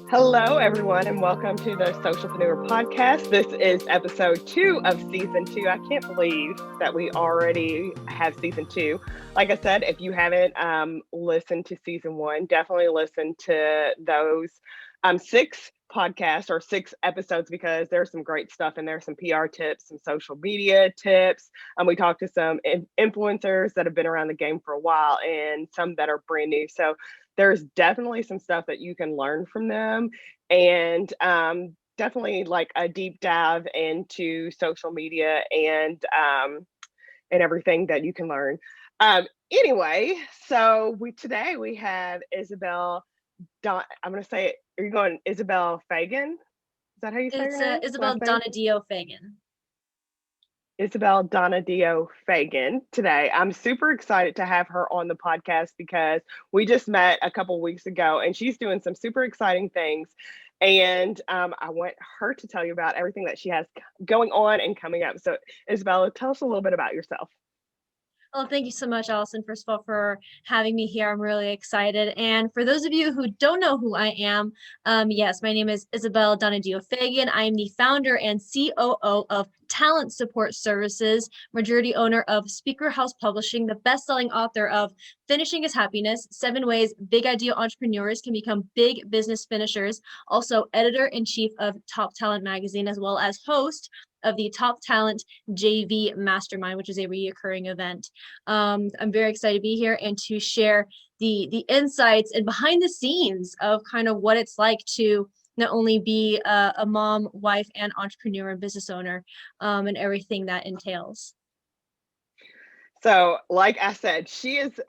Hello, everyone, and welcome to the Socialpreneur Podcast. This is episode 2 of season 2. I can't believe that we already have season 2. Like I said, if you haven't listened to season 1, definitely listen to those 6 podcasts or 6 episodes because there's some great stuff in there, some PR tips, some social media tips. We talked to some influencers that have been around the game for a while and some that are brand new. So there's definitely some stuff that you can learn from them, and definitely like a deep dive into social media and everything that you can learn. Anyway, so today we have Isabel. I'm going to say it. Are you going Isabel FAGAN? Is that how you say It's her name? Isabel Last name? Donadio FAGAN. Isabel Donadio FAGAN today. I'm super excited to have her on the podcast because we just met a couple weeks ago and she's doing some super exciting things. And I want her to tell you about everything that she has going on and coming up. So, Isabella, tell us a little bit about yourself. Well, thank you so much, Allison, first of all, for having me here. I'm really excited. And for those of you who don't know who I am, yes, my name is Isabel Donadio FAGAN. I am the founder and COO of Talent Support Services, majority owner of Speaker House Publishing, the best-selling author of Finishing is Happiness, 7 Ways Big Idea Entrepreneurs Can Become Big Business Finishers, also editor-in-chief of Top Talent Magazine, as well as host of the Top Talent JV Mastermind, which is a reoccurring event. I'm very excited to be here and to share the insights and behind the scenes of kind of what it's like to not only be a mom, wife, and entrepreneur and business owner, and everything that entails. So, like I said,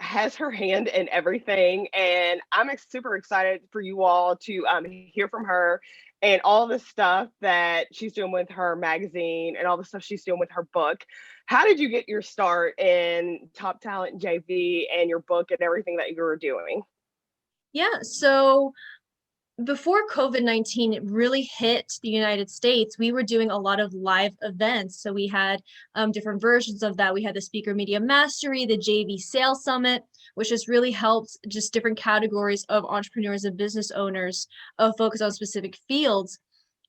has her hand in everything, and I'm super excited for you all to hear from her and all the stuff that she's doing with her magazine and all the stuff she's doing with her book. How did you get your start in Top Talent JV and your book and everything that you were doing? Yeah, so before COVID-19 really hit the United States, we were doing a lot of live events. So we had different versions of that. We had the Speaker Media Mastery, the JV Sales Summit, which has really helped just different categories of entrepreneurs and business owners focus on specific fields.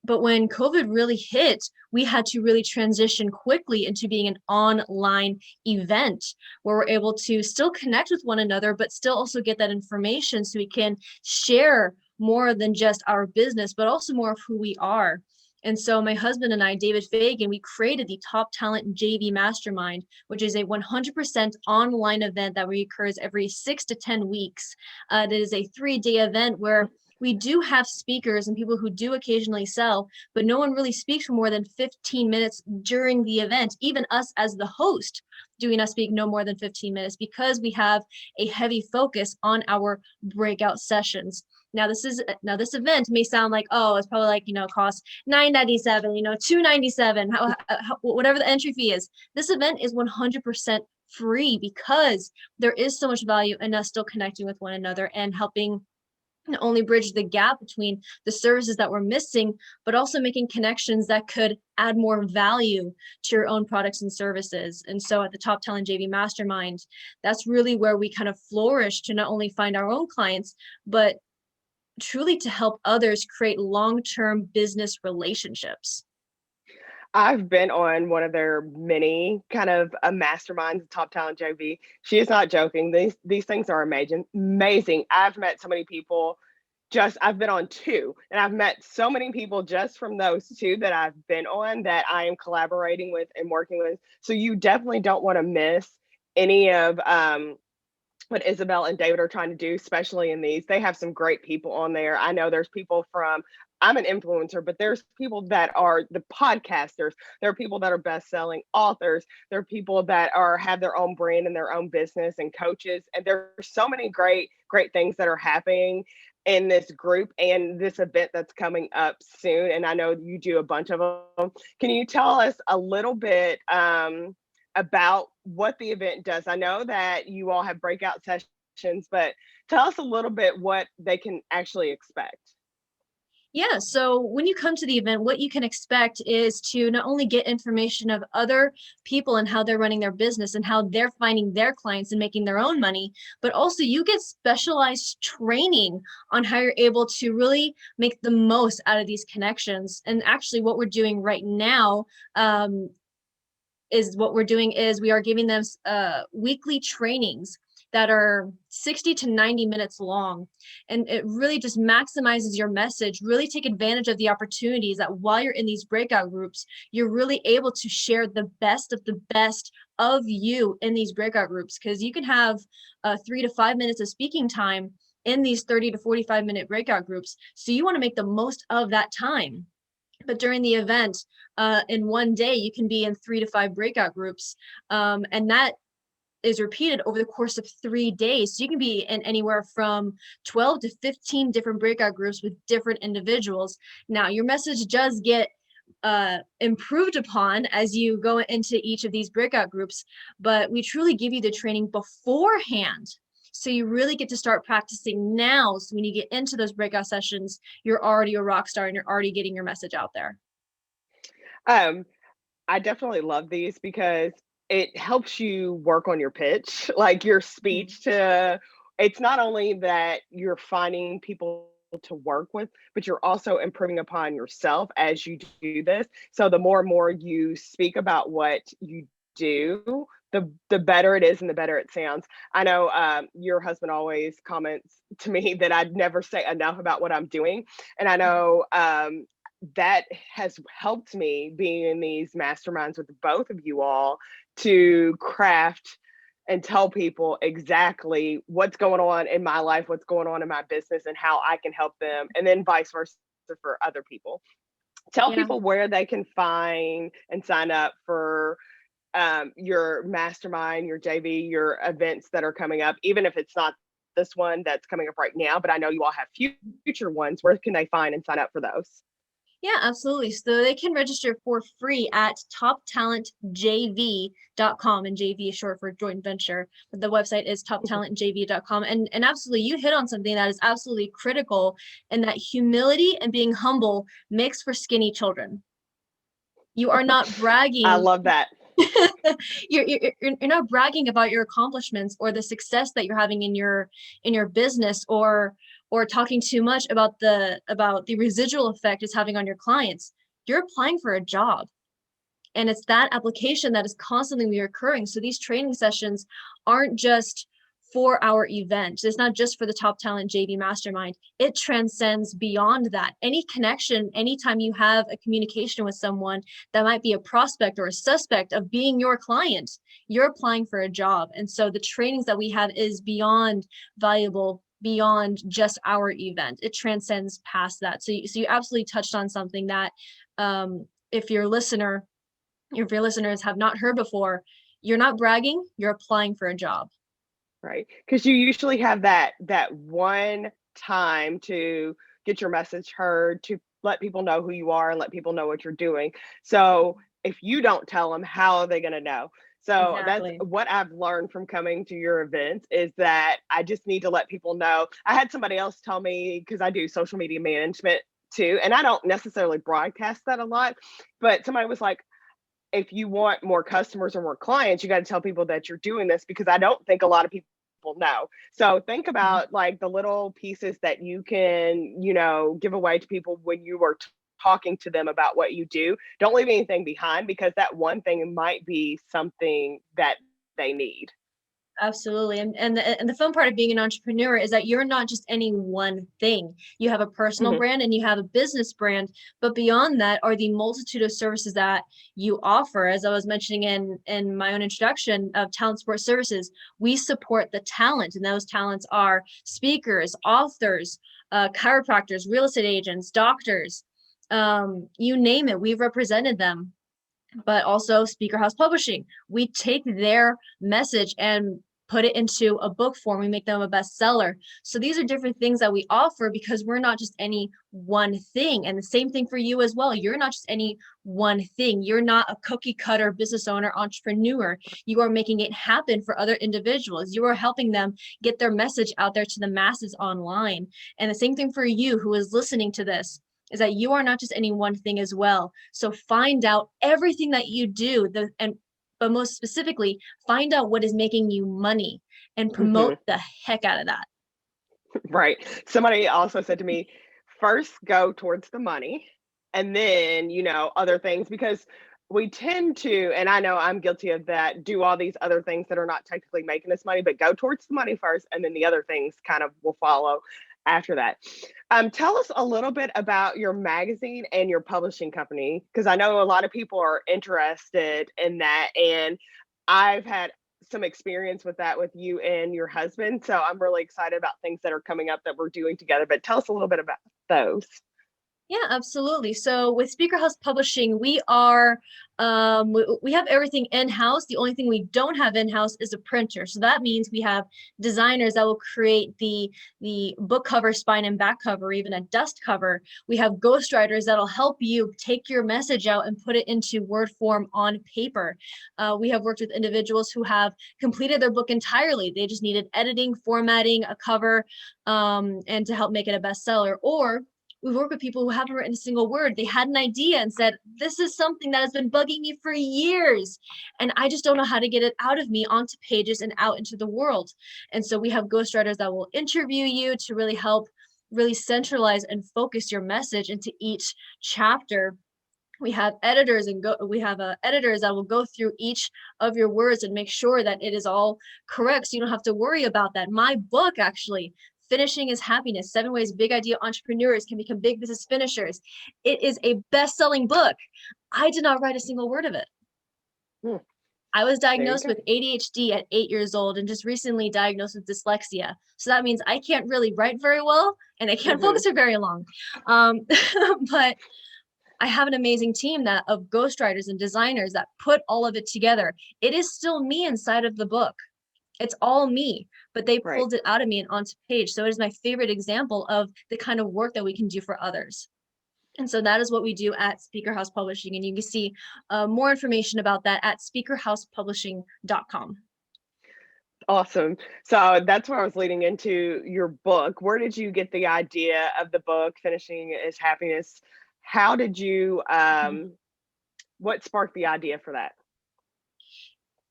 But when COVID really hit, we had to really transition quickly into being an online event where we're able to still connect with one another, but still also get that information so we can share more than just our business, but also more of who we are. And so my husband and I, David Fagan, we created the Top Talent JV Mastermind, which is a 100% online event that recurs every 6 to 10 weeks. It is a 3-day event where we do have speakers and people who do occasionally sell, but no one really speaks for more than 15 minutes during the event. Even us as the host do not speak no more than 15 minutes because we have a heavy focus on our breakout sessions. Now this event may sound like, oh, it's probably like, cost $9.97, $2.97, whatever the entry fee is. This event is 100% free because there is so much value in us still connecting with one another and helping not only bridge the gap between the services that we're missing, but also making connections that could add more value to your own products and services. And so at the Top Talent JV Mastermind, that's really where we kind of flourish to not only find our own clients, but truly to help others create long-term business relationships. I've been on one of their many kind of masterminds, Top Talent JV. She is not joking. These things are amazing. Amazing. I've met so many people. I've been on 2, and I've met so many people just from those 2 that I've been on that I am collaborating with and working with. So you definitely don't want to miss any of what Isabel and David are trying to do, especially in these. They have some great people on there. I know there's people I'm an influencer, but there's people that are the podcasters. There are people that are best-selling authors. There are people that have their own brand and their own business and coaches. And there's so many great things that are happening in this group and this event that's coming up soon. And I know you do a bunch of them. Can you tell us a little bit about what the event does? I know that you all have breakout sessions, but tell us a little bit what they can actually expect. Yeah, so when you come to the event, what you can expect is to not only get information of other people and how they're running their business and how they're finding their clients and making their own money, but also you get specialized training on how you're able to really make the most out of these connections. And actually, what we're doing right now, we are giving them weekly trainings that are 60 to 90 minutes long. And it really just maximizes your message, really take advantage of the opportunities that while you're in these breakout groups, you're really able to share the best of the best of you in these breakout groups. Because you can have 3 to 5 minutes of speaking time in these 30 to 45-minute breakout groups. So you want to make the most of that time. But during the event, in one day, you can be in 3 to 5 breakout groups. And that is repeated over the course of 3 days. So you can be in anywhere from 12 to 15 different breakout groups with different individuals. Now, your message does get improved upon as you go into each of these breakout groups, but we truly give you the training beforehand. So you really get to start practicing now. So when you get into those breakout sessions, you're already a rock star and you're already getting your message out there. Um, I definitely love these because it helps you work on your pitch, like your Mhm. speech to it's not only that you're finding people to work with, but you're also improving upon yourself as you do this. So the more and more you speak about what you do, the better it is and the better it sounds. I know your husband always comments to me that I'd never say enough about what I'm doing. And I know that has helped me being in these masterminds with both of you all to craft and tell people exactly what's going on in my life, what's going on in my business, and how I can help them, and then vice versa for other people. Tell Yeah. people where they can find and sign up for your mastermind, your JV, your events that are coming up, even if it's not this one that's coming up right now. But I know you all have future ones. Where can they find and sign up for those? Yeah, absolutely. So they can register for free at toptalentjv.com, and JV is short for joint venture. But the website is toptalentjv.com. And absolutely, you hit on something that is absolutely critical, and that humility and being humble makes for skinny children. You are not I bragging. love that. You're not bragging about your accomplishments or the success that you're having in your business, or talking too much about the residual effect it's having on your clients. You're applying for a job, and it's that application that is constantly reoccurring. So these training sessions aren't just for our event. It's not just for the Top Talent JV Mastermind. It transcends beyond that. Any connection, anytime you have a communication with someone that might be a prospect or a suspect of being your client, you're applying for a job. And so the trainings that we have is beyond valuable, beyond just our event. It transcends past that. So you absolutely touched on something that, if your listeners have not heard before, you're not bragging, you're applying for a job. Right, because you usually have that one time to get your message heard, to let people know who you are and let people know what you're doing. So, if you don't tell them, how are they gonna know? So, that's Exactly. what I've learned from coming to your events is that I just need to let people know. I had somebody else tell me, because I do social media management too, and I don't necessarily broadcast that a lot, but somebody was like, if you want more customers or more clients, you got to tell people that you're doing this, because I don't think a lot of people know. So think Mhm. about like the little pieces that you can, give away to people when you are talking to them about what you do. Don't leave anything behind, because that one thing might be something that they need. Absolutely. And the fun part of being an entrepreneur is that you're not just any one thing. You have a personal Hmm. brand and you have a business brand, but beyond that are the multitude of services that you offer. As I was mentioning in my own introduction of Talent Support Services, we support the talent, and those talents are speakers, authors, chiropractors, real estate agents, doctors, you name it, we've represented them. But also Speaker House Publishing. We take their message and put it into a book form. We make them a bestseller. So these are different things that we offer because we're not just any one thing. And the same thing for you as well. You're not just any one thing. You're not a cookie cutter business owner, entrepreneur. You are making it happen for other individuals. You are helping them get their message out there to the masses online. And the same thing for you who is listening to this. is that you are not just any one thing as well. So find out everything that you do, but most specifically, find out what is making you money and promote Hmm. the heck out of that. Right. Somebody also said to me, first go towards the money and then, other things, because we tend to, and I know I'm guilty of that, do all these other things that are not technically making us money, but go towards the money first and then the other things kind of will follow after that. Tell us a little bit about your magazine and your publishing company, because I know a lot of people are interested in that. And I've had some experience with that with you and your husband. So I'm really excited about things that are coming up that we're doing together. But tell us a little bit about those. Yeah, absolutely. So with Speaker House Publishing, we have everything in-house. The only thing we don't have in-house is a printer. So that means we have designers that will create the book cover, spine and back cover, even a dust cover. We have ghostwriters that'll help you take your message out and put it into word form on paper. We have worked with individuals who have completed their book entirely. They just needed editing, formatting, a cover, and to help make it a bestseller. Or we've worked with people who haven't written a single word. They had an idea and said, this is something that has been bugging me for years. And I just don't know how to get it out of me onto pages and out into the world. And so we have ghostwriters that will interview you to really help really centralize and focus your message into each chapter. We have editors editors that will go through each of your words and make sure that it is all correct, so you don't have to worry about that. My book, actually, Finishing is Happiness, 7 Ways Big Idea Entrepreneurs Can Become Big Business Finishers, it is a best-selling book. I did not write a single word of it. Hmm, I was there you diagnosed go. with ADHD at 8 years old and just recently diagnosed with dyslexia. So that means I can't really write very well and I can't Hmm. focus for very long. Um, but I have an amazing team of ghostwriters and designers that put all of it together. It is still me inside of the book. It's all me, but they Right. pulled it out of me and onto page. So it is my favorite example of the kind of work that we can do for others. And so that is what we do at Speaker House Publishing. And you can see more information about that at speakerhousepublishing.com. Awesome. So that's where I was leading into your book. Where did you get the idea of the book, Finishing is Happiness? How did you, what sparked the idea for that?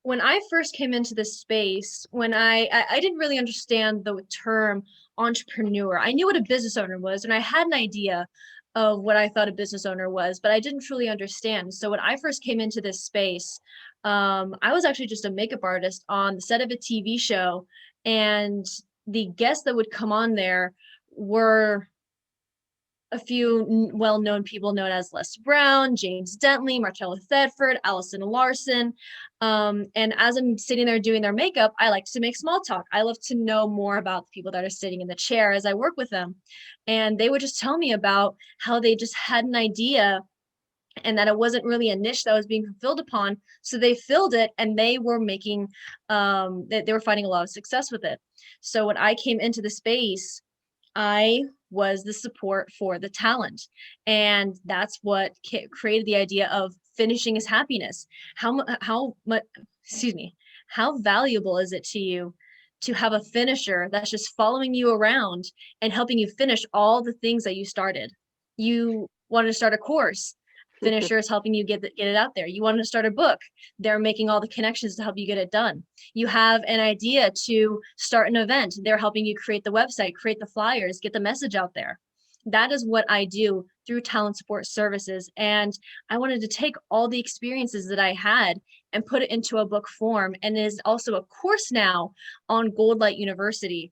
When I first came into this space, when I didn't really understand the term entrepreneur. I knew what a business owner was, and I had an idea of what I thought a business owner was, but I didn't truly understand. So when I first came into this space, I was actually just a makeup artist on the set of a TV show, and the guests that would come on there were a few well-known people known as Les Brown, James Dentley, Marcella Thedford, Allison Larson. And as I'm sitting there doing their makeup, I like to make small talk. I love to know more about the people that are sitting in the chair as I work with them. And they would just tell me about how they just had an idea and that it wasn't really a niche that was being fulfilled upon. So they filled it and they were making, they were finding a lot of success with it. So when I came into the space, I was the support for the talent. And that's what created the idea of finishing is happiness. How much, excuse me, how valuable is it to you to have a finisher that's just following you around and helping you finish all the things that you started? You wanted to start a course. Finisher is helping you get it out there. You wanted to start a book. They're making all the connections to help you get it done. You have an idea to start an event. They're helping you create the website, create the flyers, get the message out there. That is what I do through Talent Support Services. And I wanted to take all the experiences that I had and put it into a book form. And it is also a course now on Goldlight University.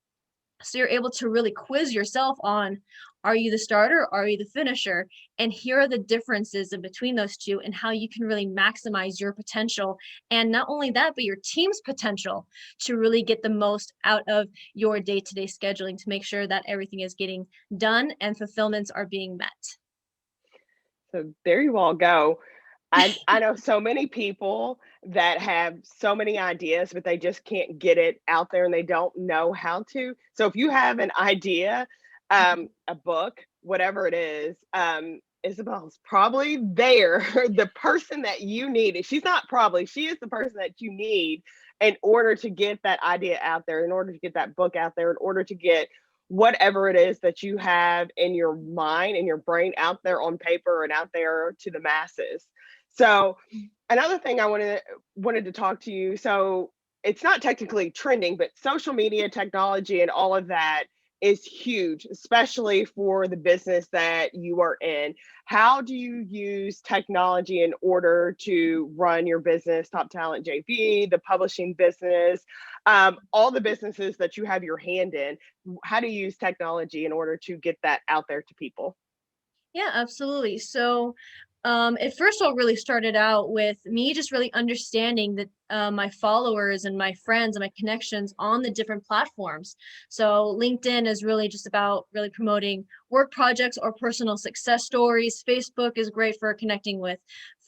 So you're able to really quiz yourself on, are you the starter? Are you the finisher? And here are the differences in between those two and how you can really maximize your potential. And not only that, but your team's potential to really get the most out of your day-to-day scheduling to make sure that everything is getting done and fulfillments are being met. So there you all go. I know so many people that have so many ideas, but they just can't get it out there and they don't know how to. So if you have an idea, a book, whatever it is, Isabel's probably there, the person that you need. She's not probably, she is the person that you need in order to get that idea out there, in order to get that book out there, in order to get whatever it is that you have in your mind and your brain out there on paper and out there to the masses. So another thing I wanted to talk to you. So it's not technically trending, but social media technology and all of that is huge, especially for the business that you are in. How do you use technology in order to run your business, Top Talent JV, the publishing business, all the businesses that you have your hand in? How do you use technology in order to get that out there to people? Yeah, absolutely. So, it first all really started out with me just really understanding that my followers and my friends and my connections on the different platforms. So, LinkedIn is really just about really promoting work projects or personal success stories. Facebook is great for connecting with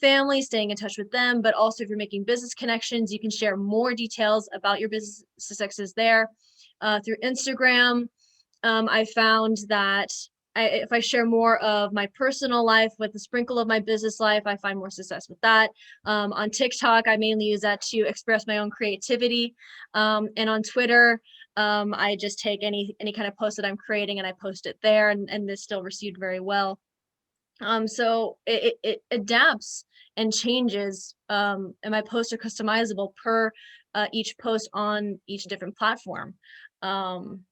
family, staying in touch with them, but also if you're making business connections, you can share more details about your business successes there. Through Instagram, I found that if I share more of my personal life with a sprinkle of my business life, I find more success with that. On TikTok, I mainly use that to express my own creativity. And on Twitter, I just take any kind of post that I'm creating and I post it there, and this still received very well. So it adapts and changes, and my posts are customizable per each post on each different platform. Um,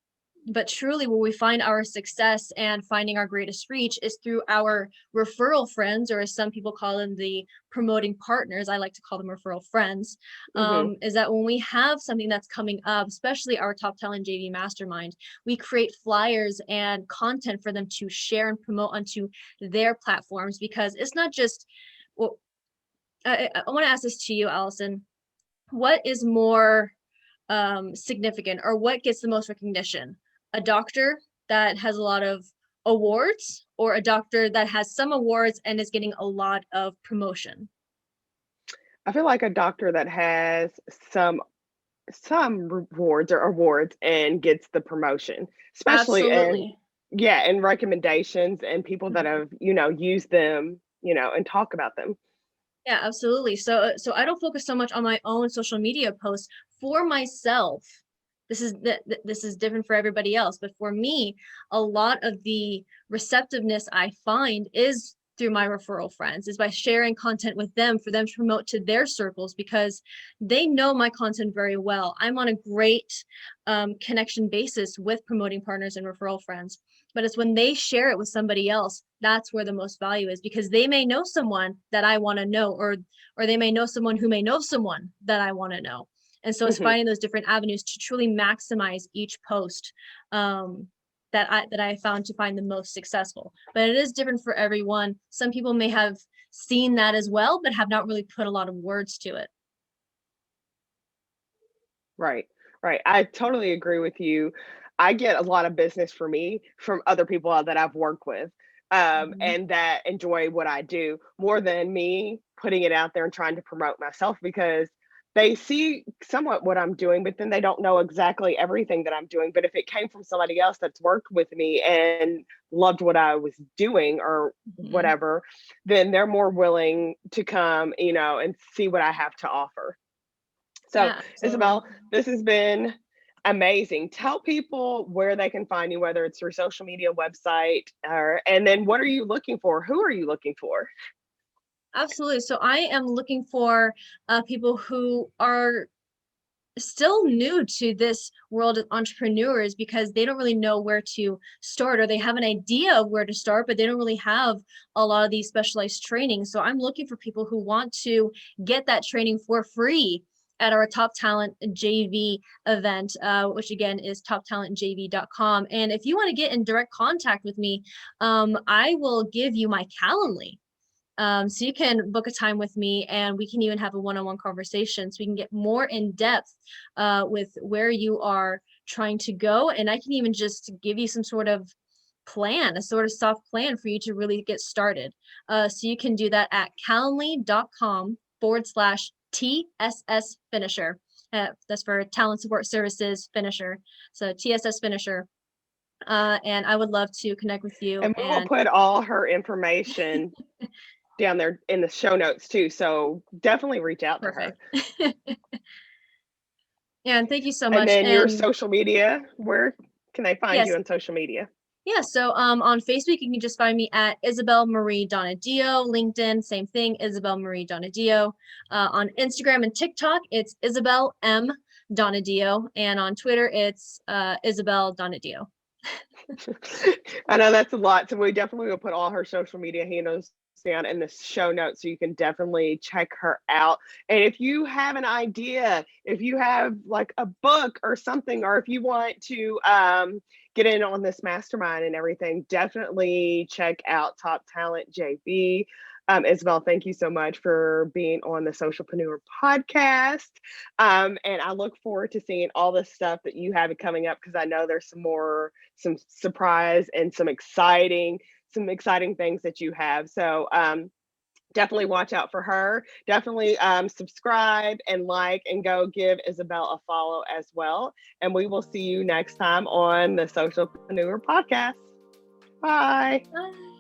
but truly, where we find our success and finding our greatest reach is through our referral friends, or as some people call them, the promoting partners. I like to call them referral friends. Hmm. Is that when we have something that's coming up, especially our Top Talent JV Mastermind, we create flyers and content for them to share and promote onto their platforms, because it's not just, well, I want to ask this to you, Allison. What is more significant, or what gets the most recognition? A doctor that has a lot of awards, or a doctor that has some awards and is getting a lot of promotion? I feel like a doctor that has some rewards or awards and gets the promotion, especially in, Absolutely. yeah, and recommendations and people that Mhm. have, used them, and talk about them. Yeah, absolutely. So I don't focus so much on my own social media posts for myself. This is different for everybody else, but for me, a lot of the receptiveness I find is through my referral friends, is by sharing content with them for them to promote to their circles, because they know my content very well. I'm on a great connection basis with promoting partners and referral friends, but it's when they share it with somebody else, that's where the most value is, because they may know someone that I want to know, or they may know someone who may know someone that I want to know. And so it's Hmm. finding those different avenues to truly maximize each post, that I found to find the most successful. But it is different for everyone. Some people may have seen that as well, but have not really put a lot of words to it. Right, right. I totally agree with you. I get a lot of business for me from other people that I've worked with, Mhm. and that enjoy what I do more than me putting it out there and trying to promote myself, because they see somewhat what I'm doing, but then they don't know exactly everything that I'm doing. But if it came from somebody else that's worked with me and loved what I was doing or Mhm. whatever, then they're more willing to come, and see what I have to offer. So, Yeah, absolutely. Isabel, this has been amazing. Tell people where they can find you, whether it's through social media, website, or and then what are you looking for? Who are you looking for? Absolutely. So I am looking for people who are still new to this world of entrepreneurs, because they don't really know where to start, or they have an idea of where to start, but they don't really have a lot of these specialized training. So I'm looking for people who want to get that training for free at our Top Talent JV event, which again is toptalentjv.com. And if you want to get in direct contact with me, I will give you my Calendly, so you can book a time with me, and we can even have a one-on-one conversation, so we can get more in depth with where you are trying to go. And I can even just give you some sort of plan, a sort of soft plan for you to really get started. So you can do that at calendly.com/TSS finisher. That's for Talent Support Services Finisher. So TSS Finisher. And I would love to connect with you. And we will And put all her information down there in the show notes too. So definitely reach out to her. perfect. Yeah, and thank you so And much. then your And social media, where can they find Yes. you on social media? Yeah, so on Facebook, you can just find me at Isabel Marie Donadio. LinkedIn, same thing, Isabel Marie Donadio. On Instagram and TikTok, it's Isabel M. Donadio. And on Twitter, it's Isabel Donadio. I know that's a lot. So we definitely will put all her social media handles down in the show notes so you can definitely check her out. And if you have an idea, if you have like a book or something, or if you want to get in on this mastermind and everything, definitely check out Top Talent JB. Isabel, thank you so much for being on the Socialpreneur podcast. And I look forward to seeing all the stuff that you have coming up, because I know there's some surprise and some exciting things that you have. So definitely watch out for her. Definitely subscribe and like, and go give Isabel a follow as well. And we will see you next time on the Socialpreneur podcast. Bye. Bye.